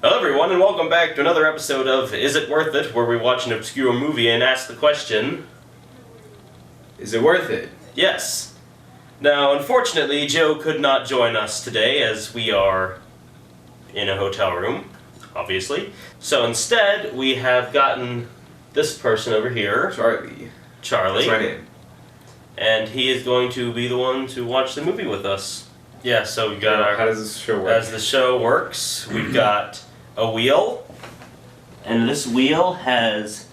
Hello everyone, and welcome back to another episode of Is It Worth It?, where we watch an obscure movie and ask the question, is it worth it? Yes. Now, unfortunately, Joe could not join us today, as we are in a hotel room, obviously. So instead, we have gotten this person over here, Charlie. Charlie. That's my name. And he is going to be the one to watch the movie with us. Yeah, so we got our... How does this show work? As the show works, we've got a wheel, and this wheel has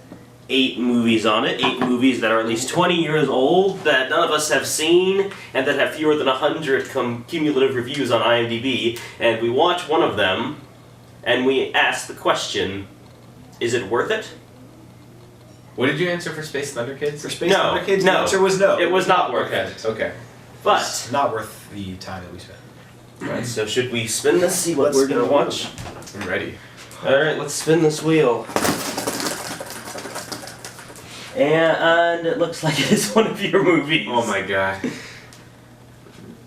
8 movies on it, 8 movies that are at least 20 years old, that none of us have seen, and that have fewer than 100 cumulative reviews on IMDb, and we watch one of them, and we ask the question, is it worth it? What did you answer for Space Thunder Kids? For Space Thunder Kids, the answer was no. It was not worth it. Okay. But it's not worth the time that we spent. Alright, so should we spin this, see what we're going to watch? I'm ready. Alright, let's spin this wheel. And it looks like it is one of your movies. Oh my god.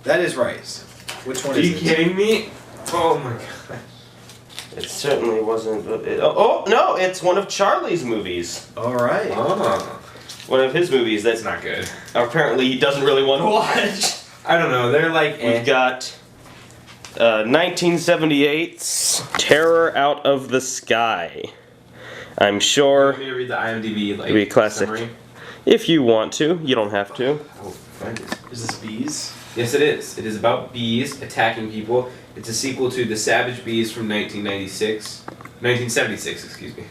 That is right. Which one Are is you it? kidding me? Oh my god. It certainly wasn't... no, it's one of Charlie's movies. Alright. Oh. One of his movies That's that's not good. apparently he doesn't really want to watch. I don't know, they're like We've got 1978's Terror Out of the Sky. I'm sure... Want me to read the IMDb like Be classic. summary? If you want to, you don't have to. Oh, find it. Is this bees? Yes, it is. It is about bees attacking people. It's a sequel to The Savage Bees from 1976, excuse me.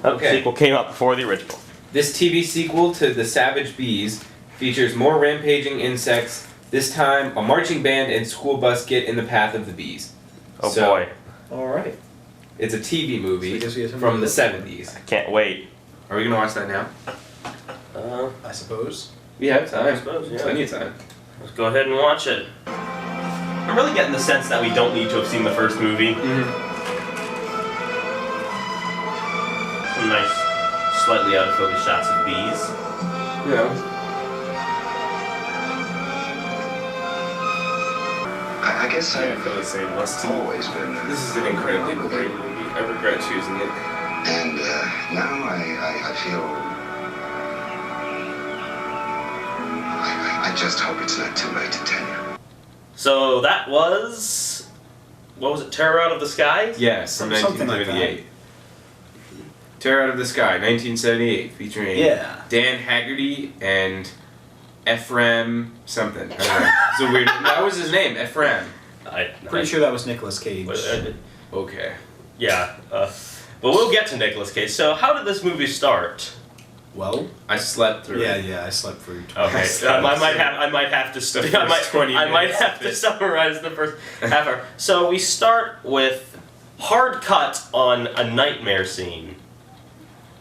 The sequel came out before the original. This TV sequel to The Savage Bees features more rampaging insects. This time, a marching band and school bus get in the path of the bees. Oh So, boy. Alright. It's a TV movie So I guess we have some from the of 70s. Can't wait. Are we going to watch that now? I suppose. We have time. I suppose, yeah. Plenty of time. Let's go ahead and watch it. I'm really getting the sense that we don't need to have seen the first movie. Some nice, slightly out of focus shots of bees. Yeah. I guess I I've feel the same. always been. This is an incredibly great movie. I regret choosing it. And now I feel. I just hope it's not too late to tell you. So that was... What was it? Terror Out of the Sky? Yes, from Something like 1978. Terror Out of the Sky, 1978, featuring Dan Haggerty and Ephraim something. I don't know. It's a weird. That was his name, Ephraim. Pretty sure that was Nicolas Cage. Okay. Yeah. But we'll get to Nicolas Cage. So how did this movie start? Well, I slept through it. yeah, I slept through 20 Okay, I might have to summarize the first half hour. So we start with hard cut on a nightmare scene.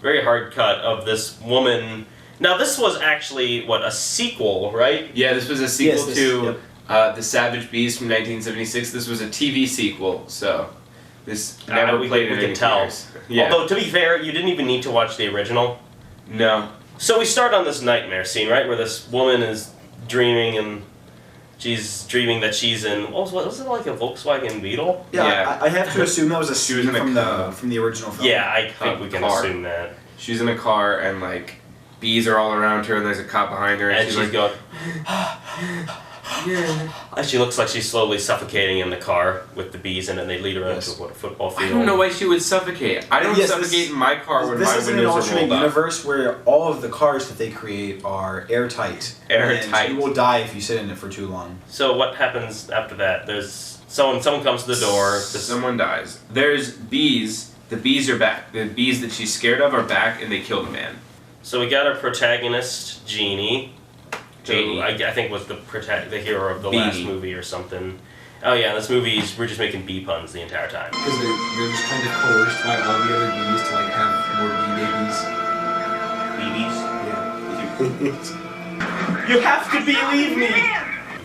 Very hard cut of this woman. Now this was actually a sequel, right? Yeah, this was a sequel Yes, to The Savage Bees from 1976. This was a TV sequel, so this never played in any theaters. Yeah. Although to be fair, you didn't even need to watch the original. No. So we start on this nightmare scene, right, where this woman is dreaming, and she's dreaming that she's in was it like a Volkswagen Beetle? Yeah. I have to assume that was a She was scene in a from the original film. Yeah, I think we can car. assume that. She's in a car and like bees are all around her and there's a cop behind her And she's she's like going. And she looks like she's slowly suffocating in the car with the bees in it, and they lead her into a football field. I don't know why she would suffocate. I don't suffocate in my car when this my is in an windows are alternate rolled up. universe where all of the cars that they create are airtight. Airtight. And you will die if you sit in it for too long. So what happens after that? There's someone comes to the door. Someone dies. There's bees. The bees are back. The bees that she's scared of are back and they kill the man. So we got our protagonist, Jeannie. Janie. Who I think was the hero of the Beanie. last movie or something. Oh yeah, this movie we're just making bee puns the entire time. Because they're just kind of coerced by all the other bees to like have more bee babies. BBs? You have to believe me!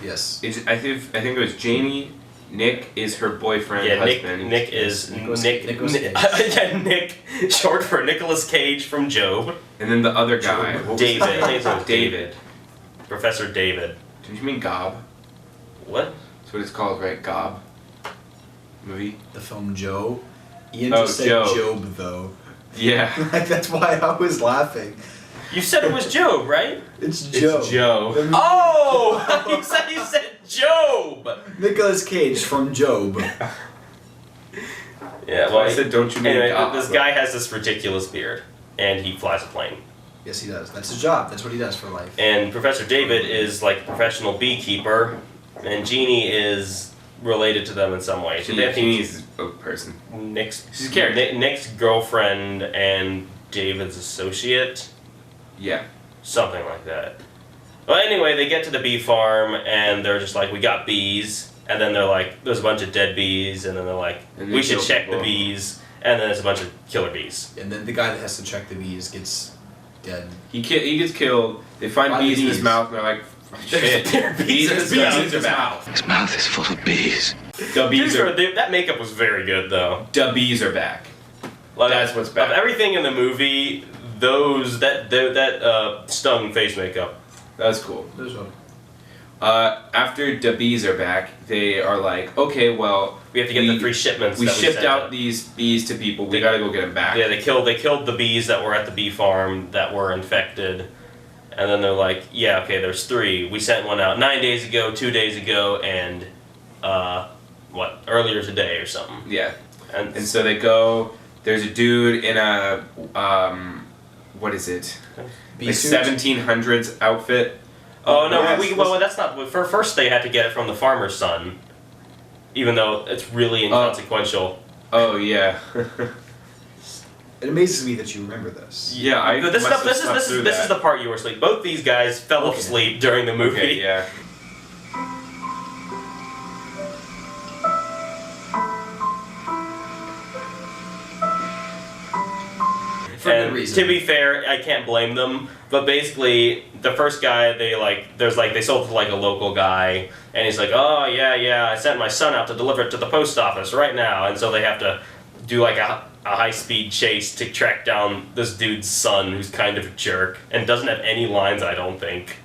Yes. I think it was Janie. Nick is her boyfriend. Yeah, husband. Nick is Nick. Cage. Nick, short for Nicolas Cage from Job. And then the other guy. What was his David. name? I think his name was David. Professor David. Did you mean Gob? What? That's what it's called, right? Gob. Movie. The film Joe. Ian just said Job. Job, though. Yeah. Like, that's why I was laughing. You said it was Job, right? It's Job. It's Joe. Oh! you said Job! Nicolas Cage from Job. Yeah, well, I said, don't you mean anyway, God? this guy has this ridiculous beard, and he flies a plane. Yes, he does. That's his job. That's what he does for life. And Professor David is like a professional beekeeper, and Jeannie is related to them in some way. Jeannie's a person. She's a character. Nick's girlfriend and David's associate. Yeah. Something like that. Well, anyway, they get to the bee farm, and they're just like, we got bees. And then they're like, there's a bunch of dead bees, and then they're like, we should check the bees. And then there's a bunch of killer bees. And then the guy that has to check the bees gets dead. He gets killed. They find bees in his mouth, and they're like, shit. Bees in his mouth. His mouth is full of bees. The bees are that makeup was very good, though. the bees are back. Like, That's what's back. Of everything in the movie, that stung face makeup. That was cool. There's one. After the bees are back, they are like, okay, well, We have to get the 3 shipments. we that shipped sent out these bees to people. We They- gotta go get them back. Yeah, they killed the bees that were at the bee farm that were infected, and then they're like, yeah, okay, there's 3. We sent one out 9 days ago, 2 days ago, and earlier today or something. Yeah. And And so they go. There's a dude in a what is it? Bee Like suit? 1700s outfit. oh no, Yes, well that's not. For first they had to get it from the farmer's son, even though it's really inconsequential. Oh yeah. It amazes me that you remember this. Yeah, I But this must have is slept through this is that. the part you were asleep. Both these guys fell Okay. asleep during the movie. Okay, yeah. For good And reason. to be fair, I can't blame them. But basically, the first guy they sold to like a local guy, and he's like, oh yeah, I sent my son out to deliver it to the post office right now, and so they have to do like a high speed chase to track down this dude's son, who's kind of a jerk and doesn't have any lines, I don't think.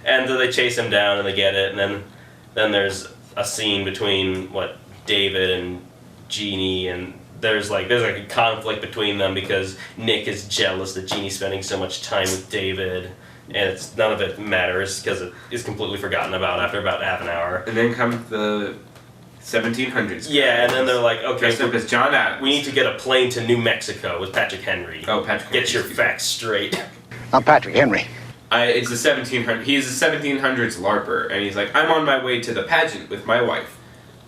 And then they chase him down and they get it, and then there's a scene between David and Jeannie, and there's like a conflict between them because Nick is jealous that Jeannie's spending so much time with David, and none of it matters because it is completely forgotten about after about half an hour. And then come the 1700s. Yeah, and then they're like, okay, Dressed up as John Adams. we need to get a plane to New Mexico with Patrick Henry. Oh, Patrick Get Henry. your facts straight. I'm Patrick Henry. It's the 1700s. He's a 1700s LARPer, and he's like, I'm on my way to the pageant with my wife.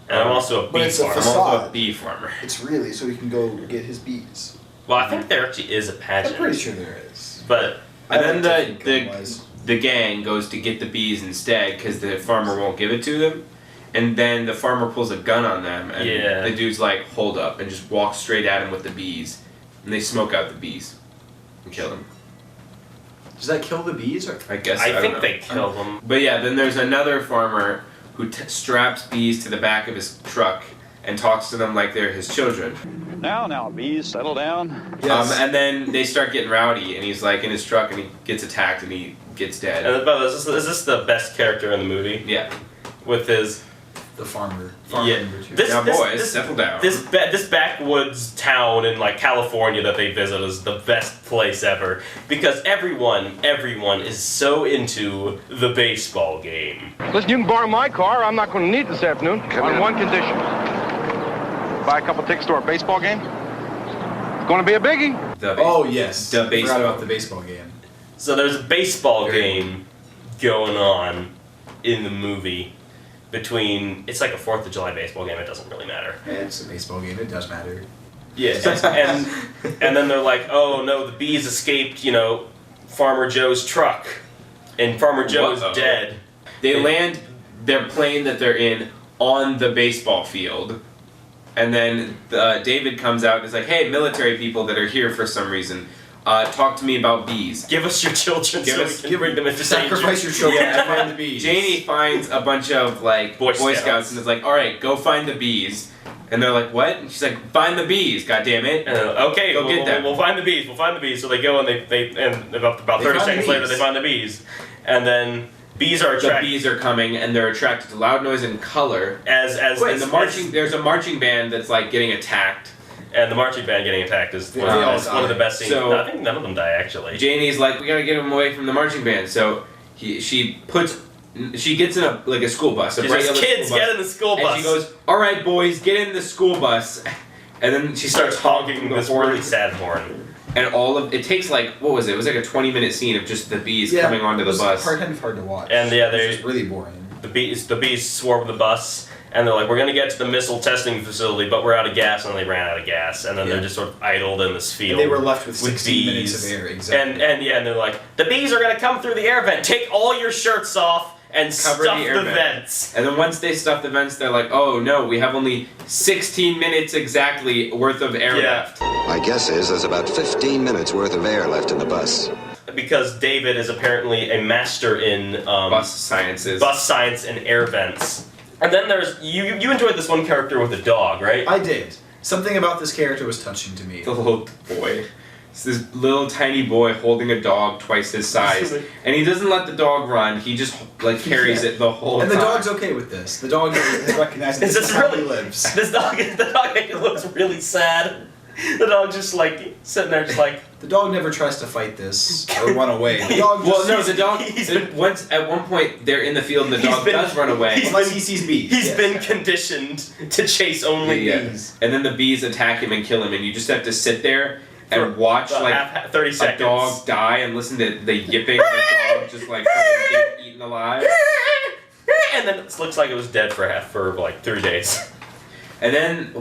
And I'm also a But bee it's a farmer. I'm also a Facade. bee farmer. It's really so he can go get his bees. Well, I think there actually is a pageant. I'm pretty sure there is. But And I then like to think the otherwise. the gang goes to get the bees instead because the farmer won't give it to them. And then the farmer pulls a gun on them, and Yeah. the dude's like, hold up, and just walks straight at him with the bees. And they smoke out the bees and kill him. Does that kill the bees or? I guess I don't think know. they kill them. But yeah, then there's another farmer who straps bees to the back of his truck and talks to them like they're his children. Now, bees, settle down. Yes. And then they start getting rowdy, and he's like in his truck, and he gets attacked, and he gets dead. And but is this the best character in the movie? Yeah. With his The farmer. yeah. number 2. This, Now, this, boys, this, settle down. this backwoods town in like California that they visit is the best place ever because everyone is so into the baseball game. Listen, you can borrow my car. I'm not going to need it this afternoon. On one condition. Buy a couple tickets to our baseball game. It's going to be a biggie. The Oh yes. The I forgot baseball. about the baseball game. So there's a baseball Very game going on in the movie between it's like a 4th of July baseball game. It doesn't really matter. It's a baseball game. It does matter. Yeah, and then they're like, oh no, the bees escaped, Farmer Joe's truck, and Farmer Joe's Uh-oh. dead. They land their plane that they're in on the baseball field. And then David comes out and is like, hey, military people that are here for some reason, talk to me about bees. Give us your children so we can bring them into Sacrifice danger. your children to find the bees. Janie finds a bunch of like Boy Boy Scouts. Scouts and is like, all right, go find the bees. And they're like, what? And she's like, find the bees, goddammit. Okay, Go get them. We'll find the bees. We'll find the bees. So they go and they about 30 find the seconds later bees. they find the bees, and then bees are the attracted. bees are coming, and they're attracted to loud noise and color. And there's a marching band that's like getting attacked. And the marching band getting attacked is one of the best scenes. So- No, I think none of them die actually. Janie's like, we gotta get him away from the marching band. So she gets in a school bus. She says, kids, get in the school bus. And she goes, all right, boys, get in the school bus. And then she starts honking this really sad horn. And it takes like, what was it? It was like a 20-minute scene of just the bees coming onto the bus. Hard to watch. And yeah, it's just really boring. The bees swarm the bus, and they're like, we're gonna get to the missile testing facility, but we're out of gas, and they ran out of gas, and then they're just sort of idled in this field. And they were left with 16 bees. minutes of air, exactly. And they're like, the bees are gonna come through the air vent. Take all your shirts off and Cover stuff the air the vents. And then once they stuff the vents, they're like, oh no, we have only 16 minutes exactly worth of air left. My guess is there's about 15 minutes worth of air left in the bus. Because David is apparently a master in Bus science and air vents. And then there's you enjoyed this one character with a dog, right? I did. Something about this character was touching to me. The little boy. It's this little tiny boy holding a dog twice his size. And he doesn't let the dog run, he just carries it the whole time. And the dog's okay with this. The dog has recognized that this is how he lives. The dog looks really sad. The dog just sitting there just like... The dog never tries to fight this or run away. The dog the dog... at one point, they're in the field and the dog does run away. Unless he sees bees. He's been conditioned to chase only bees. And then the bees attack him and kill him, and you just have to sit there and watch 30 seconds. A dog die and listen to the yipping of the dog just getting eaten alive. And then it looks like it was dead for 3 days. And then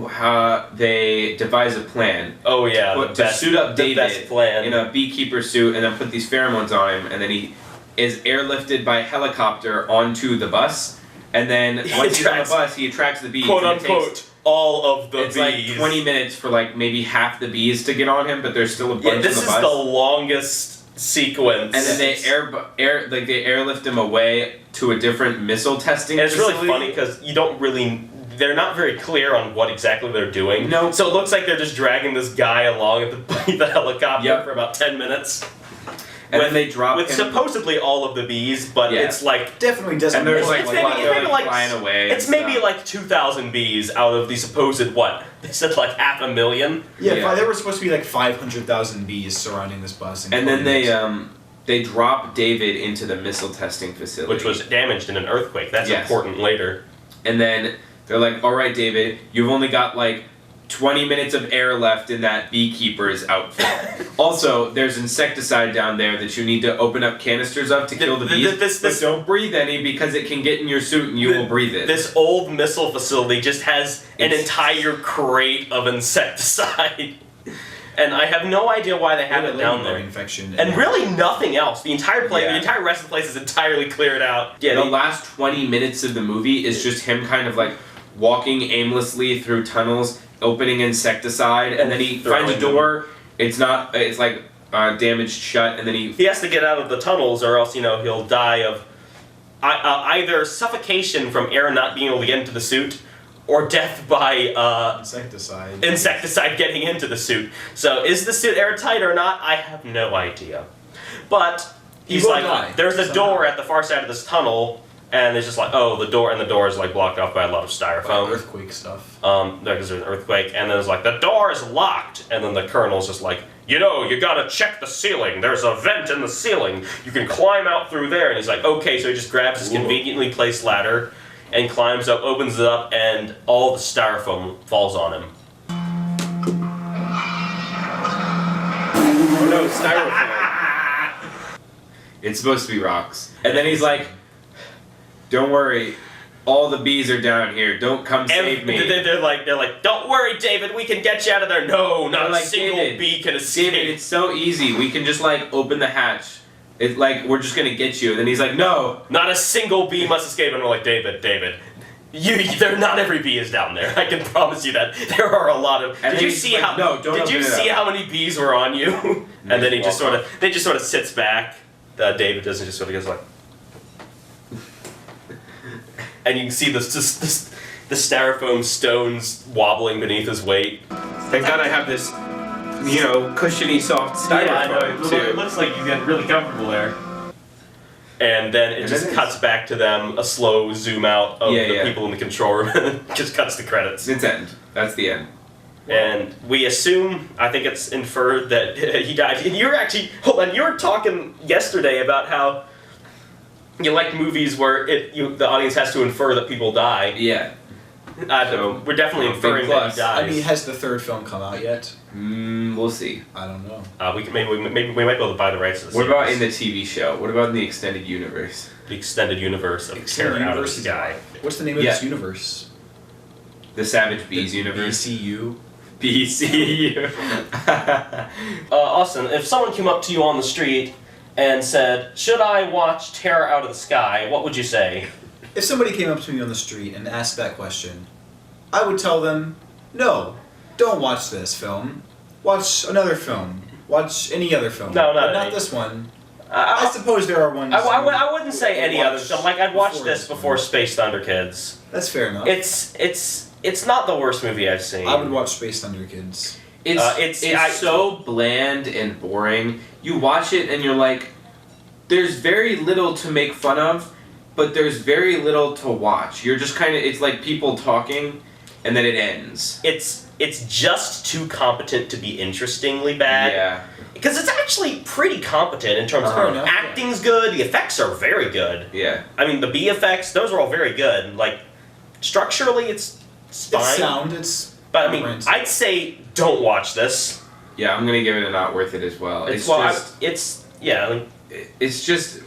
they devise a plan. Oh yeah, to suit up David best plan. in a beekeeper suit, and then put these pheromones on him, and then he is airlifted by helicopter onto the bus. And then once he's on the bus, he attracts the bees. Quote unquote. All of the bees. It's like 20 minutes for maybe half the bees to get on him, but there's still a bunch on the bus. This is the longest sequence. And then they airlift him away to a different missile testing and it's facility. really funny because they're not very clear on what exactly they're doing. No. So it looks like they're just dragging this guy along at the helicopter for about 10 minutes. And then they drop with him. supposedly all of the bees, but it's definitely doesn't. And there's it's maybe flying away. It's maybe 2,000 bees out of the supposed what? They said 500,000. Yeah, there were supposed to be 500,000 bees surrounding this bus. And then they drop David into the missile testing facility, which was damaged in an earthquake. That's important later. And then they're like, all right, David, you've only got 20 minutes of air left in that beekeeper's outfit. Also, there's insecticide down there that you need to open up canisters of to kill the bees, but don't breathe any because it can get in your suit and you will breathe it. This old missile facility just has an entire crate of insecticide. And I have no idea why they have it down there. Infection and really nothing else. The entire rest of the place is entirely cleared out. Yeah, the last 20 minutes of the movie is just him kind of walking aimlessly through tunnels, opening insecticide, and then he finds a door. It's damaged shut, and then he has to get out of the tunnels, or else he'll die of either suffocation from air not being able to get into the suit, or death by insecticide getting into the suit. So is the suit airtight or not? I have no idea. But he's there's a door at the far side of this tunnel. And it's just the door is blocked off by a lot of styrofoam. Earthquake stuff. Because there's an earthquake, and then it's the door is locked, and then the colonel's just you gotta check the ceiling. There's a vent in the ceiling. You can climb out through there. And he's okay, so he just grabs his conveniently placed ladder and climbs up, opens it up, and all the styrofoam falls on him. Oh no, styrofoam. It's supposed to be rocks. And then he's don't worry, all the bees are down here. Don't come save me. They're like, don't worry, David, we can get you out of there. No, not a single bee can escape. David, it's so easy. We can just open the hatch. It's we're just gonna get you. And then he's no, not a single bee must escape. And we're like, David, not every bee is down there. I can promise you that. There are a lot of. Did you see how many bees were on you? And then he just sort of sits back. David doesn't just sort of goes and you can see the styrofoam stones wobbling beneath his weight. Thank God I have this, cushiony, soft styrofoam too. It looks like you get really comfortable there. And then it And just it is. cuts back to them, a slow zoom out of the people in the control room, and it just cuts the credits. It's end. That's the end. And we assume, I think it's inferred that he died. And you're actually, hold on, you were talking yesterday about how you like movies where the audience has to infer that people die. Yeah. So, we're definitely big inferring that plus. he dies. I mean, has the third film come out yet? We'll see. I don't know. Maybe we might be able to buy the rights to the What about in series. the TV show? What about in the extended universe? The extended universe of Extended Terror Out of universe the is Sky. What's the name of Yeah. this universe? The Savage Bees universe. BCU. BCU. Austin, if someone came up to you on the street and said, "Should I watch Terror Out of the Sky?" what would you say? If somebody came up to me on the street and asked that question, I would tell them, no, don't watch this film. Watch another film. Watch any other film. No, But not not any. this one. I suppose there are ones. I wouldn't say you any watch other film. Like, I'd watch before this before Space Thunder Kids. That's fair enough. It's not the worst movie I've seen. I would watch Space Thunder Kids. It's so bland and boring. You watch it and you're like, there's very little to make fun of, but there's very little to watch. You're just kind of, it's like people talking, and then it ends. It's just too competent to be interestingly bad. Yeah. Because it's actually pretty competent in terms Fair of enough, acting's good, the effects are very good. Yeah. I mean, the B effects, those are all very good. Like, structurally, it's fine. It's sound. It's. But I mean, comprehensive. I'd say don't watch this. Yeah, I'm gonna give it a not worth it as well. It's It's just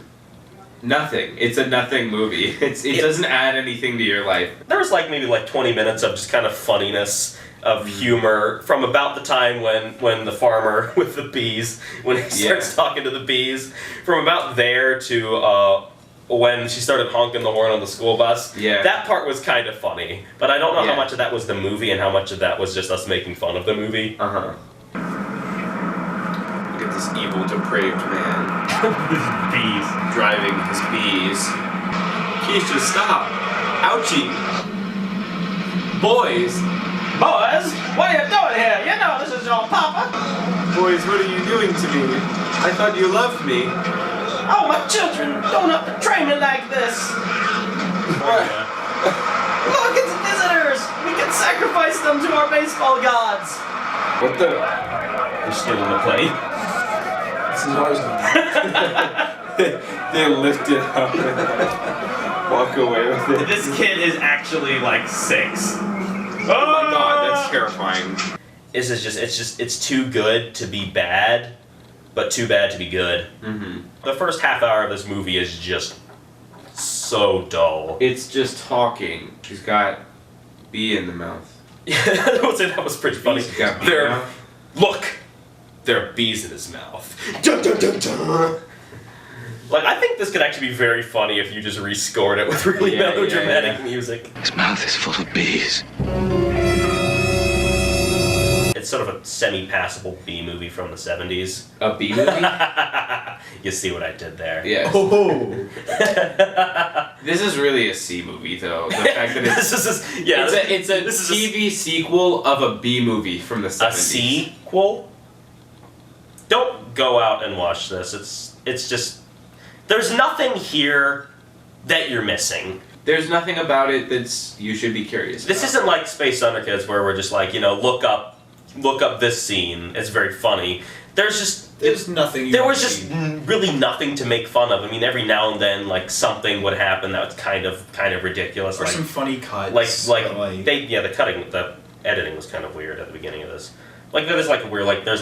nothing. It's a nothing movie. It doesn't add anything to your life. there was maybe 20 minutes of just kind of funniness, of humor from about the time when the farmer with the bees, when he starts talking to the bees, from about there to when she started honking the horn on the school bus. Yeah. That part was kind of funny, but I don't know Yeah. how much of that was the movie and how much of that was just us making fun of the movie. Uh-huh. Look at this evil, depraved man Bees. driving his bees. Keisha, stop! Ouchie! Boys! Boys, what are you doing here? You know this is your papa. Boys, what are you doing to me? I thought you loved me. Oh, my children, don't have to betray me like this. Look, it's visitors. We can sacrifice them to our baseball gods. What the? You're stealing the plane. This is ours now. They lift it up and walk away with it. This kid is actually 6. Oh my god, that's terrifying. It's too good to be bad, but too bad to be good. Mm-hmm. The first half hour of this movie is just so dull. It's just talking. She's got bee in the mouth. I would say that was pretty funny. Bees got bee in the There, mouth. look, there are bees in his mouth. Dun, dun, dun, dun. I think this could actually be very funny if you just rescored it with really Yeah, melodramatic yeah. music. His mouth is full of bees. It's sort of a semi-passable B movie from the 70s. A bee movie? You see what I did there? Yes. Oh. This is really a C movie, though. The fact that it's it's a this is TV sequel of a B movie from the 70s. a sequel. Don't go out and watch this. It's just there's nothing here that you're missing. There's nothing about it that's you should be curious This about. isn't like Space Thunder Kids where we're just look up this scene. It's very funny. There's nothing. There was just really nothing to make fun of. I mean, every now and then, something would happen that was kind of ridiculous. Or some funny cuts. The editing was kind of weird at the beginning of this. There's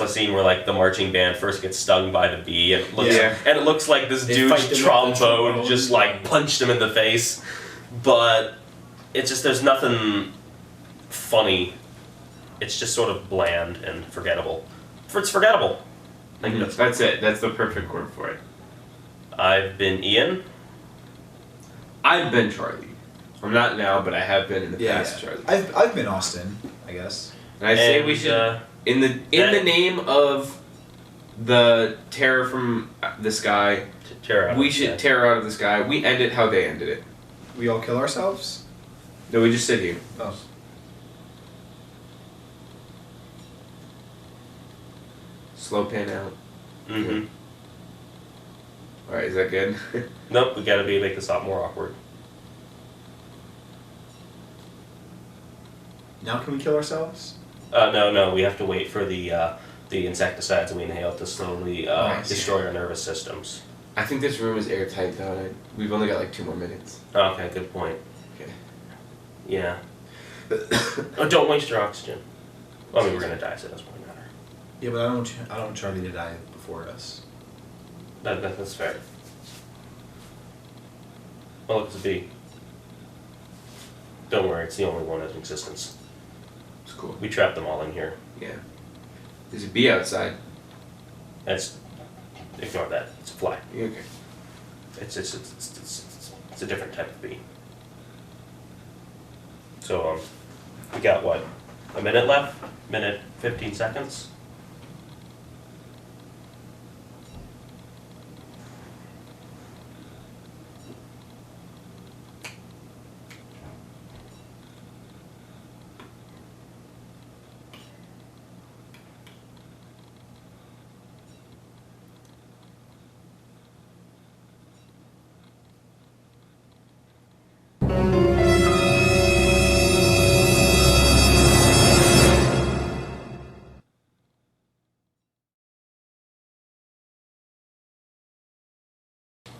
a scene where the marching band first gets stung by the bee, and it looks like this They dude's fight them with the trombone trombone. just punched him in the face. But it's just there's nothing funny. It's just sort of bland and forgettable. It's forgettable. I think That's it. That's the perfect word for it. I've been Ian. I've been Charlie. I'm not now, but I have been in the past, Charlie. I've been Austin, I guess. And I say we And, should, in the name of the terror from the sky, Terror Out we of the should Sky. terror out of the sky. We end it how they ended it. We all kill ourselves? No, we just sit here. Oh. Slow pan out. Mm-hmm. Alright, is that good? Nope, we gotta make this a lot more awkward. Now can we kill ourselves? No, we have to wait for the insecticides we inhale to slowly I see. destroy our nervous systems. I think this room is airtight though. We've only got like 2 more minutes. Okay, good point. Okay. Yeah. Oh, don't waste your oxygen. Well, I mean, we're gonna die, so it doesn't really matter. Yeah, but I don't want Charlie to die before us. That's fair. Oh, look, it's a bee. Don't worry, it's the only one in existence. It's cool. We trapped them all in here. Yeah. There's a bee outside. Ignore that. It's a fly. You okay? It's a different type of bee. So we got what? A minute left? Minute 15 seconds?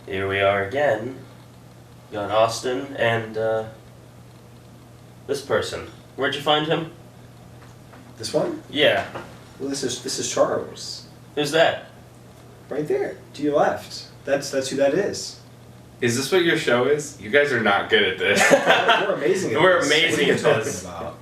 Here we are again. Got Austin and this person. Where'd you find him? This one? Yeah. Well, this is Charles. Who's that? Right there, to your left. That's who that is. Is this what your show is? You guys are not good at this. We're amazing at We're this. amazing What are you at talking this. about?